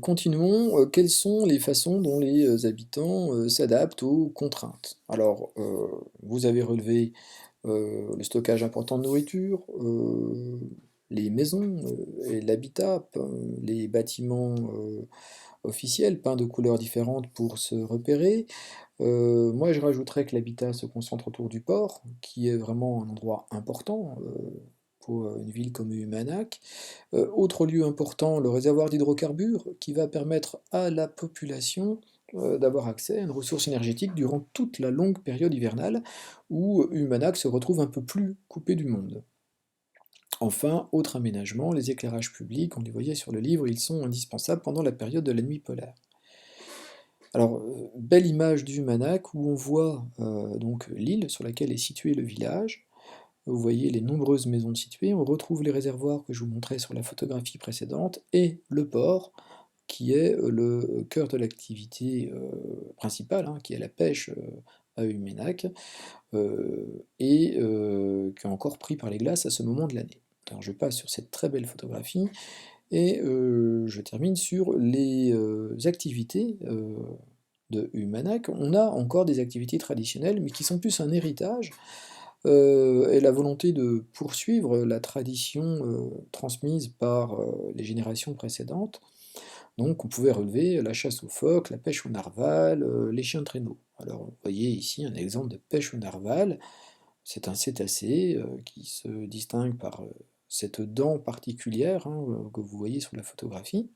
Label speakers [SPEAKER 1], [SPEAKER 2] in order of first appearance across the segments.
[SPEAKER 1] Continuons, quelles sont les façons dont les, habitants, s'adaptent aux contraintes? Alors, vous avez relevé, le stockage important de nourriture, les maisons, et l'habitat, les bâtiments, officiels peints de couleurs différentes pour se repérer. Moi je rajouterais que l'habitat se concentre autour du port, qui est vraiment un endroit important, pour, une ville comme Umanac. Autre lieu important, le réservoir d'hydrocarbures qui va permettre à la population, d'avoir accès à une ressource énergétique durant toute la longue période hivernale où Umanac se retrouve un peu plus coupé du monde. Enfin, autre aménagement, les éclairages publics, on les voyait sur le livre, ils sont indispensables pendant la période de la nuit polaire. Alors, belle image d'Umanac où on voit, donc l'île sur laquelle est situé le village. Vous voyez les nombreuses maisons situées, on retrouve les réservoirs que je vous montrais sur la photographie précédente et le port qui est, le cœur de l'activité, principale, hein, qui est la pêche, à Uménac, qui est encore pris par les glaces à ce moment de l'année. Alors je passe sur cette très belle photographie et je termine sur les, activités, de Umanac. On a encore des activités traditionnelles, mais qui sont plus un héritage, et la volonté de poursuivre la tradition, transmise par, les générations précédentes. Donc on pouvait relever la chasse aux phoques, la pêche au narval, les chiens de traîneau. Alors vous voyez ici un exemple de pêche au narval, c'est un cétacé, qui se distingue par, cette dent particulière, hein, que vous voyez sur la photographie.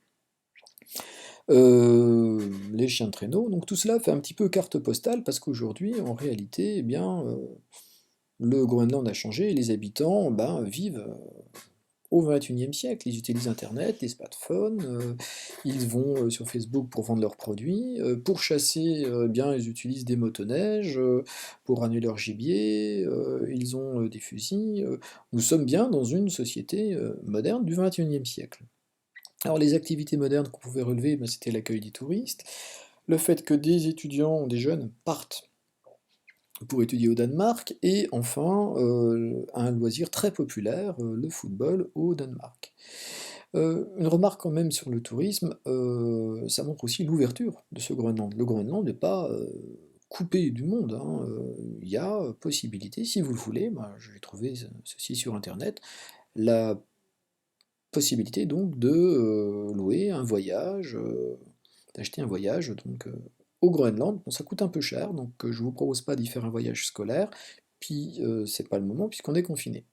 [SPEAKER 1] Les chiens de traîneau, donc tout cela fait un petit peu carte postale parce qu'aujourd'hui, en réalité, eh bien, le Groenland a changé et les habitants, ben, vivent, au XXIe siècle. Ils utilisent internet, les smartphones, ils vont, sur Facebook pour vendre leurs produits, pour chasser, eh bien, ils utilisent des motoneiges, pour ramener leur gibier, ils ont, des fusils, nous sommes bien dans une société, moderne du XXIe siècle. Alors les activités modernes qu'on pouvait relever, bah, c'était l'accueil des touristes, le fait que des étudiants, des jeunes partent pour étudier au Danemark, et enfin, un loisir très populaire, le football au Danemark. Une remarque quand même sur le tourisme, ça montre aussi l'ouverture de ce Groenland. Le Groenland n'est pas, coupé du monde, hein, il y a possibilité, si vous le voulez, bah, j'ai trouvé ceci sur internet, la possibilité donc de, louer un voyage, d'acheter un voyage donc, au Groenland. Bon ça coûte un peu cher, donc je vous propose pas d'y faire un voyage scolaire, puis, c'est pas le moment puisqu'on est confiné.